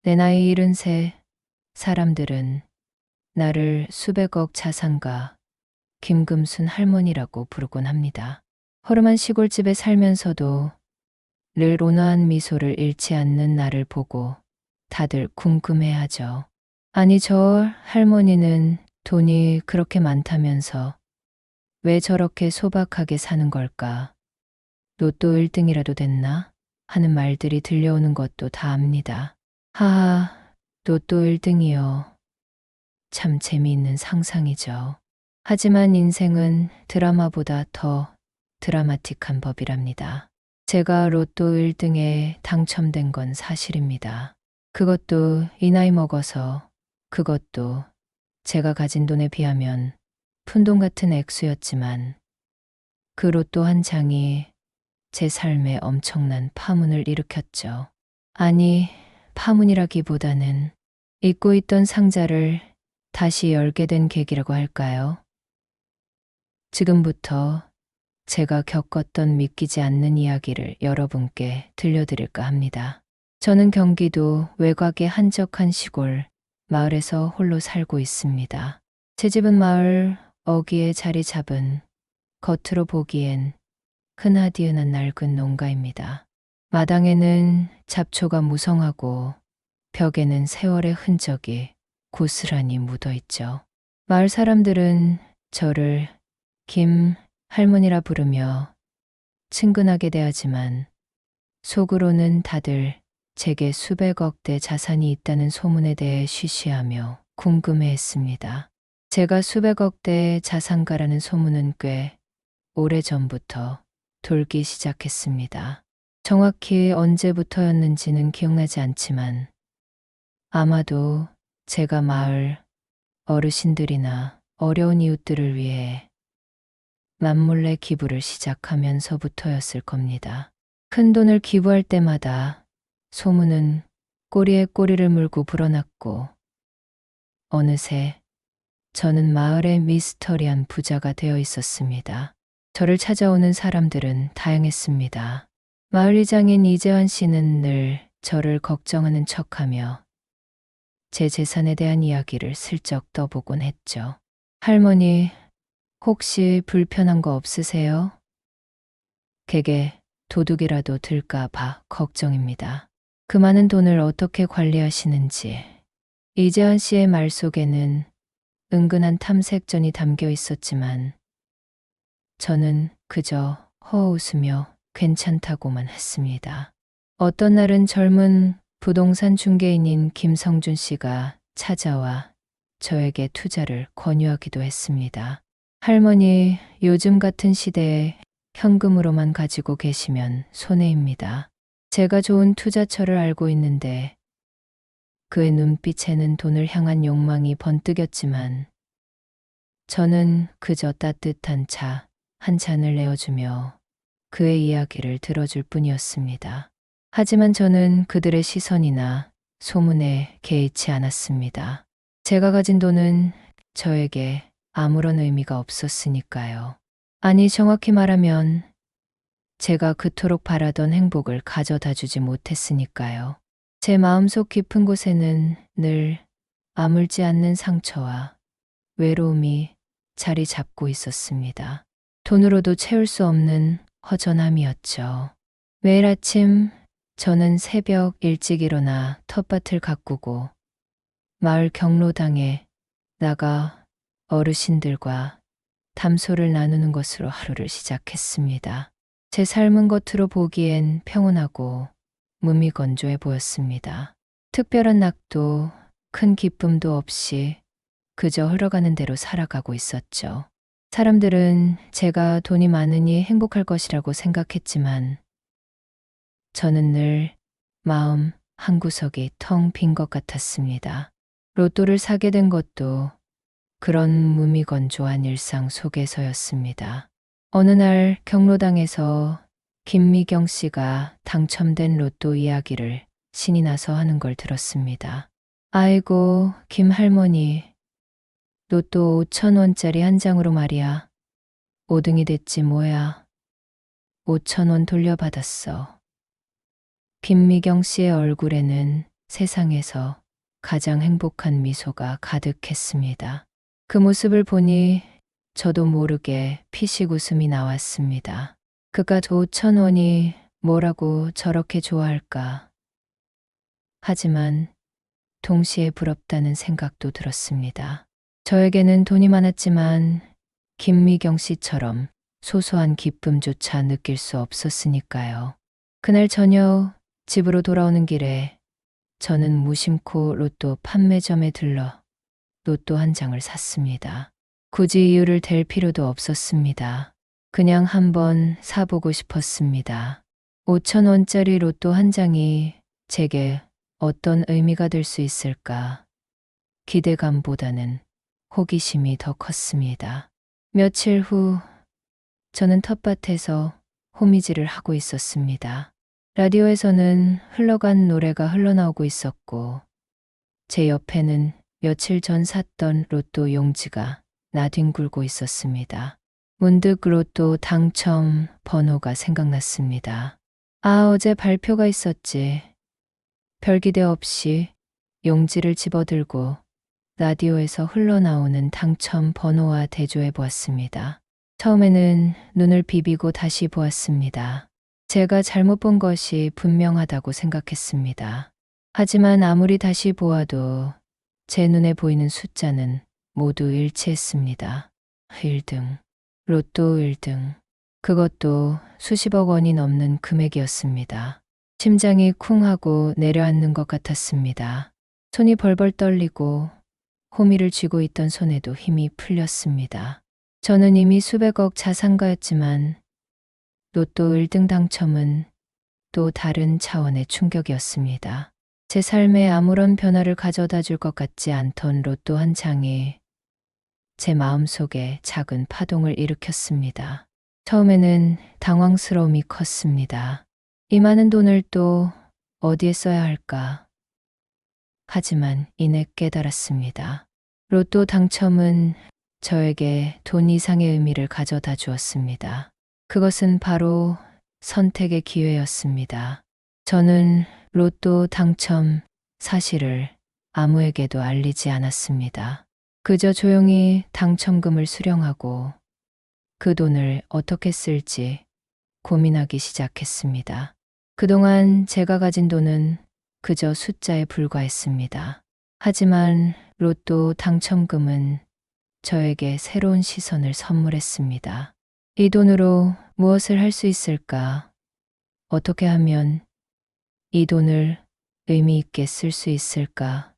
내 나이 73, 사람들은 나를 수백억 자산가 김금순 할머니라고 부르곤 합니다. 허름한 시골집에 살면서도 늘 온화한 미소를 잃지 않는 나를 보고 다들 궁금해하죠. 아니, 저 할머니는 돈이 그렇게 많다면서 왜 저렇게 소박하게 사는 걸까? 로또 1등이라도 됐나? 하는 말들이 들려오는 것도 다 압니다. 하하, 로또 1등이요. 참 재미있는 상상이죠. 하지만 인생은 드라마보다 더 드라마틱한 법이랍니다. 제가 로또 1등에 당첨된 건 사실입니다. 그것도 이 나이 먹어서, 그것도 제가 가진 돈에 비하면 푼돈 같은 액수였지만 그 로또 한 장이 제 삶에 엄청난 파문을 일으켰죠. 아니, 파문이라기보다는 잊고 있던 상자를 다시 열게 된 계기라고 할까요? 지금부터 제가 겪었던 믿기지 않는 이야기를 여러분께 들려드릴까 합니다. 저는 경기도 외곽의 한적한 시골 마을에서 홀로 살고 있습니다. 제 집은 마을 어귀에 자리 잡은 겉으로 보기엔 흔하디흔한 낡은 농가입니다. 마당에는 잡초가 무성하고 벽에는 세월의 흔적이 고스란히 묻어 있죠. 마을 사람들은 저를 김 할머니라 부르며 친근하게 대하지만 속으로는 다들 제게 수백억대 자산이 있다는 소문에 대해 쉬쉬하며 궁금해했습니다. 제가 수백억대 자산가라는 소문은 꽤 오래전부터 돌기 시작했습니다. 정확히 언제부터였는지는 기억나지 않지만 아마도 제가 마을 어르신들이나 어려운 이웃들을 위해 남몰래 기부를 시작하면서부터였을 겁니다. 큰 돈을 기부할 때마다 소문은 꼬리에 꼬리를 물고 불어났고 어느새 저는 마을의 미스터리한 부자가 되어 있었습니다. 저를 찾아오는 사람들은 다양했습니다. 마을 이장인 이재환 씨는 늘 저를 걱정하는 척하며 제 재산에 대한 이야기를 슬쩍 떠보곤 했죠. 할머니, 혹시 불편한 거 없으세요? 객에 도둑이라도 들까 봐 걱정입니다. 그 많은 돈을 어떻게 관리하시는지. 이재환 씨의 말 속에는 은근한 탐색전이 담겨 있었지만 저는 그저 허웃으며 괜찮다고만 했습니다. 어떤 날은 젊은 부동산 중개인인 김성준 씨가 찾아와 저에게 투자를 권유하기도 했습니다. 할머니, 요즘 같은 시대에 현금으로만 가지고 계시면 손해입니다. 제가 좋은 투자처를 알고 있는데 그의 눈빛에는 돈을 향한 욕망이 번뜩였지만 저는 그저 따뜻한 차 한 잔을 내어주며 그의 이야기를 들어줄 뿐이었습니다. 하지만 저는 그들의 시선이나 소문에 개의치 않았습니다. 제가 가진 돈은 저에게 아무런 의미가 없었으니까요. 아니, 정확히 말하면 제가 그토록 바라던 행복을 가져다 주지 못했으니까요. 제 마음속 깊은 곳에는 늘 아물지 않는 상처와 외로움이 자리 잡고 있었습니다. 돈으로도 채울 수 없는 허전함이었죠. 매일 아침 저는 새벽 일찍 일어나 텃밭을 가꾸고 마을 경로당에 나가 어르신들과 담소를 나누는 것으로 하루를 시작했습니다. 제 삶은 겉으로 보기엔 평온하고 무미건조해 보였습니다. 특별한 낙도, 큰 기쁨도 없이 그저 흘러가는 대로 살아가고 있었죠. 사람들은 제가 돈이 많으니 행복할 것이라고 생각했지만 저는 늘 마음 한구석이 텅 빈 것 같았습니다. 로또를 사게 된 것도 그런 무미건조한 일상 속에서였습니다. 어느 날 경로당에서 김미경 씨가 당첨된 로또 이야기를 신이 나서 하는 걸 들었습니다. 아이고, 김 할머니, 로또 5,000원짜리 한 장으로 말이야. 5등이 됐지 뭐야. 5,000원 돌려받았어. 김미경 씨의 얼굴에는 세상에서 가장 행복한 미소가 가득했습니다. 그 모습을 보니 저도 모르게 피식 웃음이 나왔습니다. 그깟 5천 원이 뭐라고 저렇게 좋아할까? 하지만 동시에 부럽다는 생각도 들었습니다. 저에게는 돈이 많았지만 김미경 씨처럼 소소한 기쁨조차 느낄 수 없었으니까요. 그날 저녁 집으로 돌아오는 길에 저는 무심코 로또 판매점에 들러 로또 한 장을 샀습니다. 굳이 이유를 댈 필요도 없었습니다. 그냥 한번 사보고 싶었습니다. 5천 원짜리 로또 한 장이 제게 어떤 의미가 될 수 있을까? 기대감보다는 호기심이 더 컸습니다. 며칠 후 저는 텃밭에서 호미질을 하고 있었습니다. 라디오에서는 흘러간 노래가 흘러나오고 있었고 제 옆에는 며칠 전 샀던 로또 용지가 나뒹굴고 있었습니다. 문득 로또 당첨 번호가 생각났습니다. 아, 어제 발표가 있었지. 별 기대 없이 용지를 집어들고 라디오에서 흘러나오는 당첨 번호와 대조해 보았습니다. 처음에는 눈을 비비고 다시 보았습니다. 제가 잘못 본 것이 분명하다고 생각했습니다. 하지만 아무리 다시 보아도 제 눈에 보이는 숫자는 모두 일치했습니다. 1등, 로또 1등. 그것도 수십억 원이 넘는 금액이었습니다. 심장이 쿵 하고 내려앉는 것 같았습니다. 손이 벌벌 떨리고 호미를 쥐고 있던 손에도 힘이 풀렸습니다. 저는 이미 수백억 자산가였지만 로또 1등 당첨은 또 다른 차원의 충격이었습니다. 제 삶에 아무런 변화를 가져다 줄 것 같지 않던 로또 한 장이 제 마음속에 작은 파동을 일으켰습니다. 처음에는 당황스러움이 컸습니다. 이 많은 돈을 또 어디에 써야 할까? 하지만 이내 깨달았습니다. 로또 당첨은 저에게 돈 이상의 의미를 가져다 주었습니다. 그것은 바로 선택의 기회였습니다. 저는 로또 당첨 사실을 아무에게도 알리지 않았습니다. 그저 조용히 당첨금을 수령하고 그 돈을 어떻게 쓸지 고민하기 시작했습니다. 그동안 제가 가진 돈은 그저 숫자에 불과했습니다. 하지만 로또 당첨금은 저에게 새로운 시선을 선물했습니다. 이 돈으로 무엇을 할 수 있을까? 어떻게 하면 이 돈을 의미 있게 쓸 수 있을까?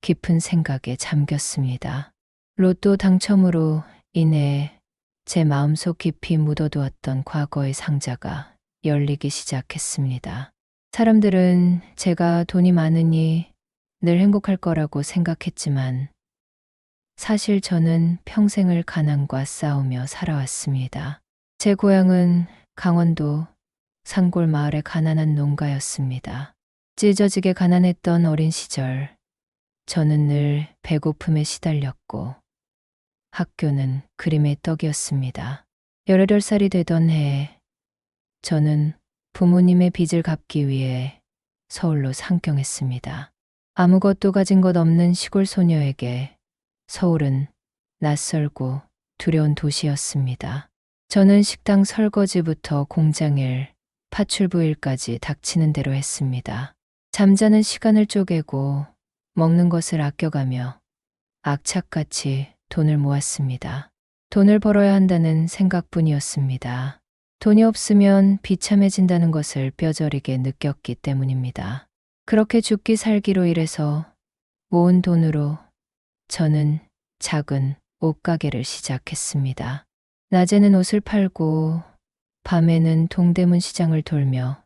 깊은 생각에 잠겼습니다. 로또 당첨으로 인해 제 마음속 깊이 묻어두었던 과거의 상자가 열리기 시작했습니다. 사람들은 제가 돈이 많으니 늘 행복할 거라고 생각했지만 사실 저는 평생을 가난과 싸우며 살아왔습니다. 제 고향은 강원도 산골 마을의 가난한 농가였습니다. 찢어지게 가난했던 어린 시절, 저는 늘 배고픔에 시달렸고 학교는 그림의 떡이었습니다. 18살이 되던 해, 저는 부모님의 빚을 갚기 위해 서울로 상경했습니다. 아무것도 가진 것 없는 시골 소녀에게 서울은 낯설고 두려운 도시였습니다. 저는 식당 설거지부터 공장일, 파출부 일까지 닥치는 대로 했습니다. 잠자는 시간을 쪼개고 먹는 것을 아껴가며 악착같이 돈을 모았습니다. 돈을 벌어야 한다는 생각뿐이었습니다. 돈이 없으면 비참해진다는 것을 뼈저리게 느꼈기 때문입니다. 그렇게 죽기 살기로 일해서 모은 돈으로 저는 작은 옷가게를 시작했습니다. 낮에는 옷을 팔고 밤에는 동대문 시장을 돌며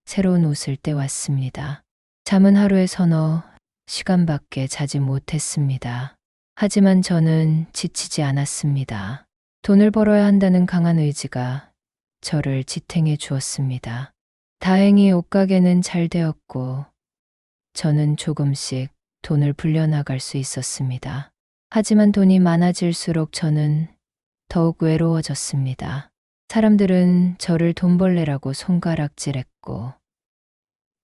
새로운 옷을 떼왔습니다. 잠은 하루에 서너 시간밖에 자지 못했습니다. 하지만 저는 지치지 않았습니다. 돈을 벌어야 한다는 강한 의지가 저를 지탱해 주었습니다. 다행히 옷가게는 잘 되었고 저는 조금씩 돈을 불려나갈 수 있었습니다. 하지만 돈이 많아질수록 저는 더욱 외로워졌습니다. 사람들은 저를 돈벌레라고 손가락질했고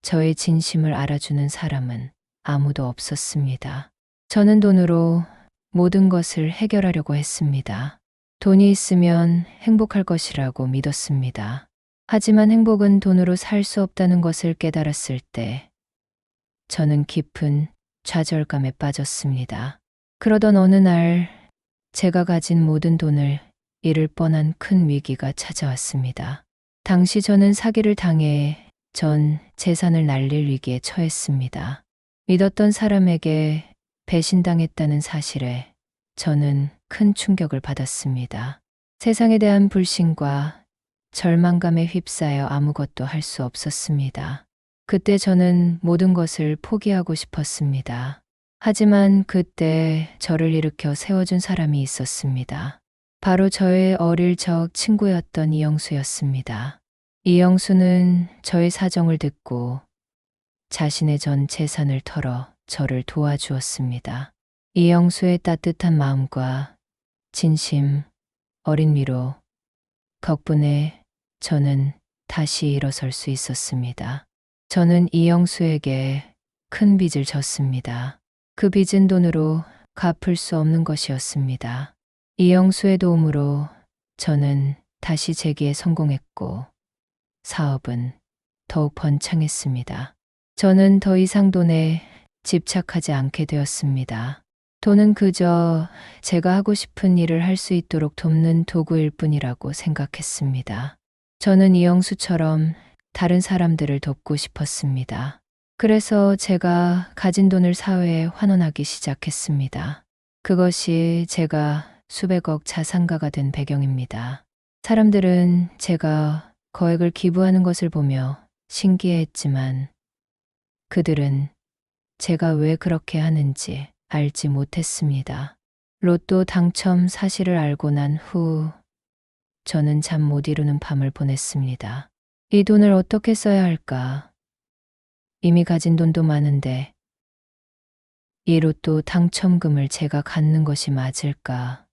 저의 진심을 알아주는 사람은 아무도 없었습니다. 저는 돈으로 모든 것을 해결하려고 했습니다. 돈이 있으면 행복할 것이라고 믿었습니다. 하지만 행복은 돈으로 살 수 없다는 것을 깨달았을 때 저는 깊은 좌절감에 빠졌습니다. 그러던 어느 날 제가 가진 모든 돈을 잃을 뻔한 큰 위기가 찾아왔습니다. 당시 저는 사기를 당해 전 재산을 날릴 위기에 처했습니다. 믿었던 사람에게 배신당했다는 사실에 저는 큰 충격을 받았습니다. 세상에 대한 불신과 절망감에 휩싸여 아무것도 할 수 없었습니다. 그때 저는 모든 것을 포기하고 싶었습니다. 하지만 그때 저를 일으켜 세워준 사람이 있었습니다. 바로 저의 어릴 적 친구였던 이영수였습니다. 이영수는 저의 사정을 듣고 자신의 전 재산을 털어 저를 도와주었습니다. 이영수의 따뜻한 마음과 진심, 어린 위로 덕분에 저는 다시 일어설 수 있었습니다. 저는 이영수에게 큰 빚을 졌습니다. 그 빚은 돈으로 갚을 수 없는 것이었습니다. 이영수의 도움으로 저는 다시 재기에 성공했고 사업은 더욱 번창했습니다. 저는 더 이상 돈에 집착하지 않게 되었습니다. 돈은 그저 제가 하고 싶은 일을 할 수 있도록 돕는 도구일 뿐이라고 생각했습니다. 저는 이영수처럼 다른 사람들을 돕고 싶었습니다. 그래서 제가 가진 돈을 사회에 환원하기 시작했습니다. 그것이 제가 수백억 자산가가 된 배경입니다. 사람들은 제가 거액을 기부하는 것을 보며 신기해했지만 그들은 제가 왜 그렇게 하는지 알지 못했습니다. 로또 당첨 사실을 알고 난 후 저는 잠 못 이루는 밤을 보냈습니다. 이 돈을 어떻게 써야 할까? 이미 가진 돈도 많은데 이 로또 당첨금을 제가 갖는 것이 맞을까?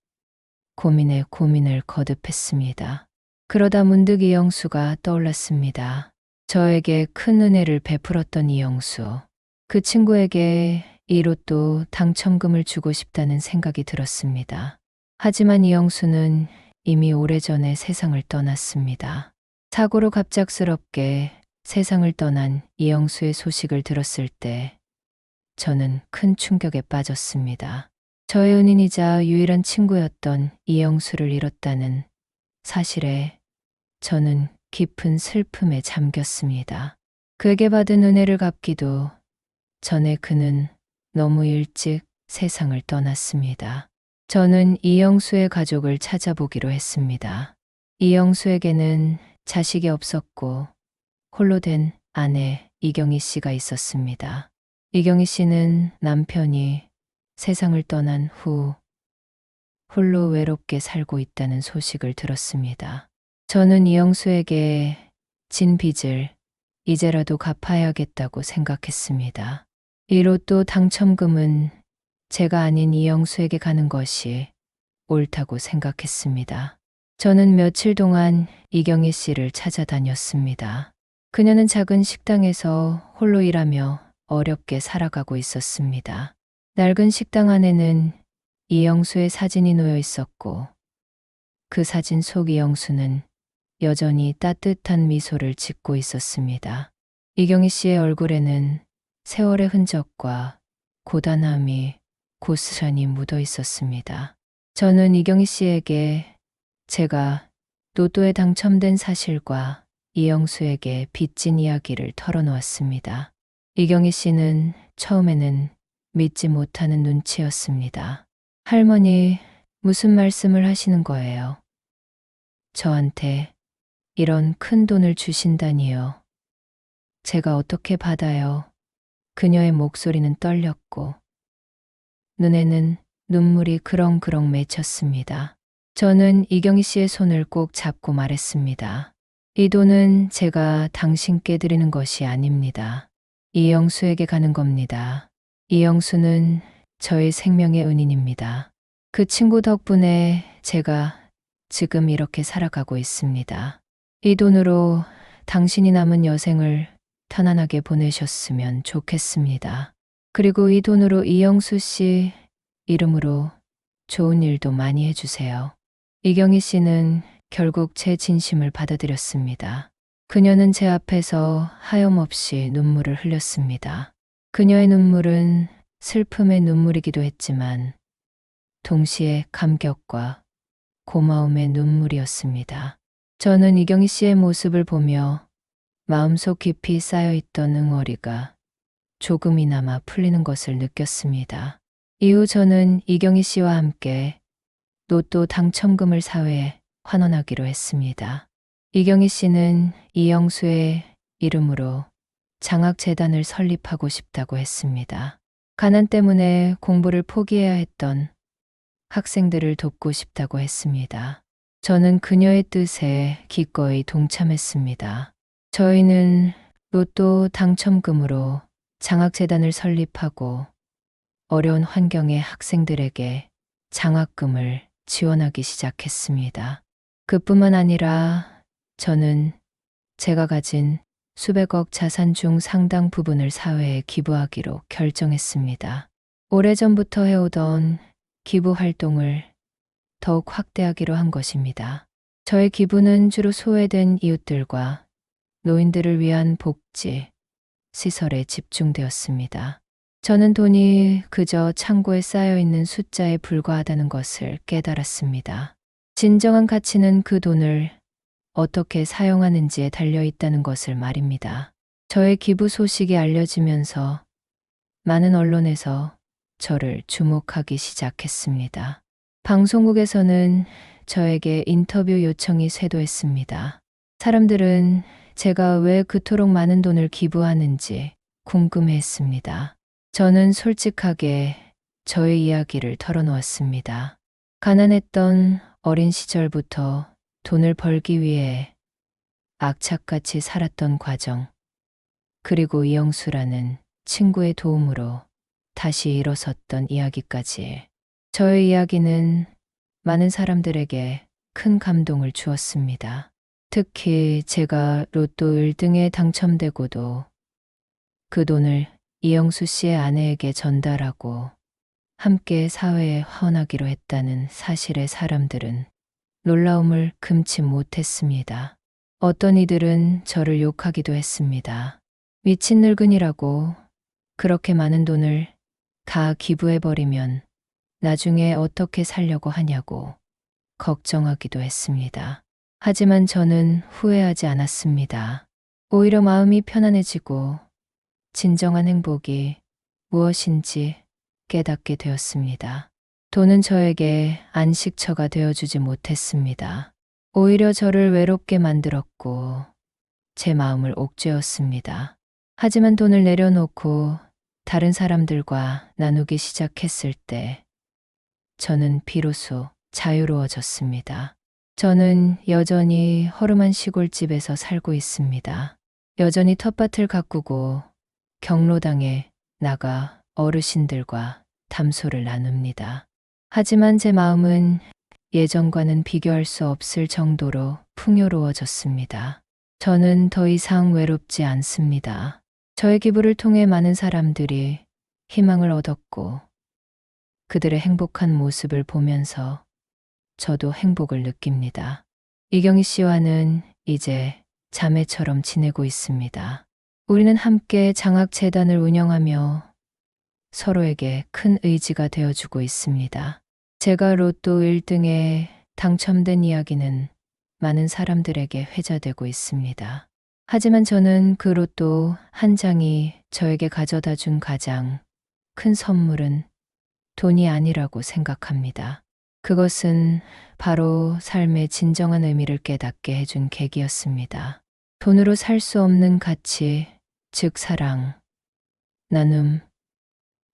고민에 고민을 거듭했습니다. 그러다 문득 이영수가 떠올랐습니다. 저에게 큰 은혜를 베풀었던 이영수. 그 친구에게 이 로또 당첨금을 주고 싶다는 생각이 들었습니다. 하지만 이영수는 이미 오래전에 세상을 떠났습니다. 사고로 갑작스럽게 세상을 떠난 이영수의 소식을 들었을 때 저는 큰 충격에 빠졌습니다. 저의 은인이자 유일한 친구였던 이영수를 잃었다는 사실에 저는 깊은 슬픔에 잠겼습니다. 그에게 받은 은혜를 갚기도 전에 그는 너무 일찍 세상을 떠났습니다. 저는 이영수의 가족을 찾아보기로 했습니다. 이영수에게는 자식이 없었고 홀로 된 아내 이경희 씨가 있었습니다. 이경희 씨는 남편이 세상을 떠난 후 홀로 외롭게 살고 있다는 소식을 들었습니다. 저는 이영수에게 진 빚을 이제라도 갚아야겠다고 생각했습니다. 이 로또 당첨금은 제가 아닌 이영수에게 가는 것이 옳다고 생각했습니다. 저는 며칠 동안 이경희 씨를 찾아다녔습니다. 그녀는 작은 식당에서 홀로 일하며 어렵게 살아가고 있었습니다. 낡은 식당 안에는 이영수의 사진이 놓여 있었고 그 사진 속 이영수는 여전히 따뜻한 미소를 짓고 있었습니다. 이경희 씨의 얼굴에는 세월의 흔적과 고단함이 고스란히 묻어 있었습니다. 저는 이경희 씨에게 제가 로또에 당첨된 사실과 이영수에게 빚진 이야기를 털어놓았습니다. 이경희 씨는 처음에는 믿지 못하는 눈치였습니다. 할머니, 무슨 말씀을 하시는 거예요? 저한테 이런 큰 돈을 주신다니요. 제가 어떻게 받아요? 그녀의 목소리는 떨렸고 눈에는 눈물이 그렁그렁 맺혔습니다. 저는 이경희 씨의 손을 꼭 잡고 말했습니다. 이 돈은 제가 당신께 드리는 것이 아닙니다. 이영수에게 가는 겁니다. 이영수는 저의 생명의 은인입니다. 그 친구 덕분에 제가 지금 이렇게 살아가고 있습니다. 이 돈으로 당신이 남은 여생을 편안하게 보내셨으면 좋겠습니다. 그리고 이 돈으로 이영수 씨 이름으로 좋은 일도 많이 해주세요. 이경희 씨는 결국 제 진심을 받아들였습니다. 그녀는 제 앞에서 하염없이 눈물을 흘렸습니다. 그녀의 눈물은 슬픔의 눈물이기도 했지만 동시에 감격과 고마움의 눈물이었습니다. 저는 이경희 씨의 모습을 보며 마음속 깊이 쌓여있던 응어리가 조금이나마 풀리는 것을 느꼈습니다. 이후 저는 이경희 씨와 함께 로또 당첨금을 사회에 환원하기로 했습니다. 이경희 씨는 이영수의 이름으로 장학재단을 설립하고 싶다고 했습니다. 가난 때문에 공부를 포기해야 했던 학생들을 돕고 싶다고 했습니다. 저는 그녀의 뜻에 기꺼이 동참했습니다. 저희는 로또 당첨금으로 장학재단을 설립하고 어려운 환경의 학생들에게 장학금을 지원하기 시작했습니다. 그뿐만 아니라 저는 제가 가진 수백억 자산 중 상당 부분을 사회에 기부하기로 결정했습니다. 오래전부터 해오던 기부 활동을 더욱 확대하기로 한 것입니다. 저의 기부는 주로 소외된 이웃들과 노인들을 위한 복지, 시설에 집중되었습니다. 저는 돈이 그저 창고에 쌓여있는 숫자에 불과하다는 것을 깨달았습니다. 진정한 가치는 그 돈을 어떻게 사용하는지에 달려있다는 것을 말입니다. 저의 기부 소식이 알려지면서 많은 언론에서 저를 주목하기 시작했습니다. 방송국에서는 저에게 인터뷰 요청이 쇄도했습니다. 사람들은 제가 왜 그토록 많은 돈을 기부하는지 궁금해했습니다. 저는 솔직하게 저의 이야기를 털어놓았습니다. 가난했던 어린 시절부터 돈을 벌기 위해 악착같이 살았던 과정, 그리고 이영수라는 친구의 도움으로 다시 일어섰던 이야기까지. 저의 이야기는 많은 사람들에게 큰 감동을 주었습니다. 특히 제가 로또 1등에 당첨되고도 그 돈을 이영수 씨의 아내에게 전달하고 함께 사회에 헌하기로 했다는 사실에 사람들은 놀라움을 금치 못했습니다. 어떤 이들은 저를 욕하기도 했습니다. 미친 늙은이라고, 그렇게 많은 돈을 다 기부해버리면 나중에 어떻게 살려고 하냐고 걱정하기도 했습니다. 하지만 저는 후회하지 않았습니다. 오히려 마음이 편안해지고 진정한 행복이 무엇인지 깨닫게 되었습니다. 돈은 저에게 안식처가 되어주지 못했습니다. 오히려 저를 외롭게 만들었고 제 마음을 옥죄었습니다. 하지만 돈을 내려놓고 다른 사람들과 나누기 시작했을 때 저는 비로소 자유로워졌습니다. 저는 여전히 허름한 시골집에서 살고 있습니다. 여전히 텃밭을 가꾸고 경로당에 나가 어르신들과 담소를 나눕니다. 하지만 제 마음은 예전과는 비교할 수 없을 정도로 풍요로워졌습니다. 저는 더 이상 외롭지 않습니다. 저의 기부를 통해 많은 사람들이 희망을 얻었고 그들의 행복한 모습을 보면서 저도 행복을 느낍니다. 이경희 씨와는 이제 자매처럼 지내고 있습니다. 우리는 함께 장학재단을 운영하며 서로에게 큰 의지가 되어주고 있습니다. 제가 로또 1등에 당첨된 이야기는 많은 사람들에게 회자되고 있습니다. 하지만 저는 그 로또 한 장이 저에게 가져다 준 가장 큰 선물은 돈이 아니라고 생각합니다. 그것은 바로 삶의 진정한 의미를 깨닫게 해준 계기였습니다. 돈으로 살 수 없는 가치, 즉 사랑, 나눔,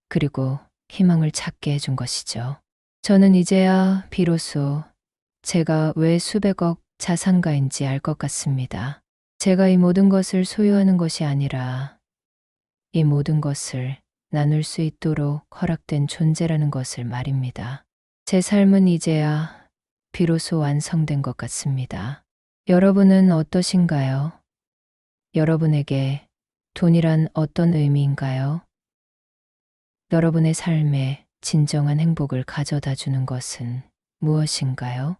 그리고 희망을 찾게 해준 것이죠. 저는 이제야 비로소 제가 왜 수백억 자산가인지 알 것 같습니다. 제가 이 모든 것을 소유하는 것이 아니라 이 모든 것을 나눌 수 있도록 허락된 존재라는 것을 말입니다. 제 삶은 이제야 비로소 완성된 것 같습니다. 여러분은 어떠신가요? 여러분에게 돈이란 어떤 의미인가요? 여러분의 삶에 진정한 행복을 가져다 주는 것은 무엇인가요?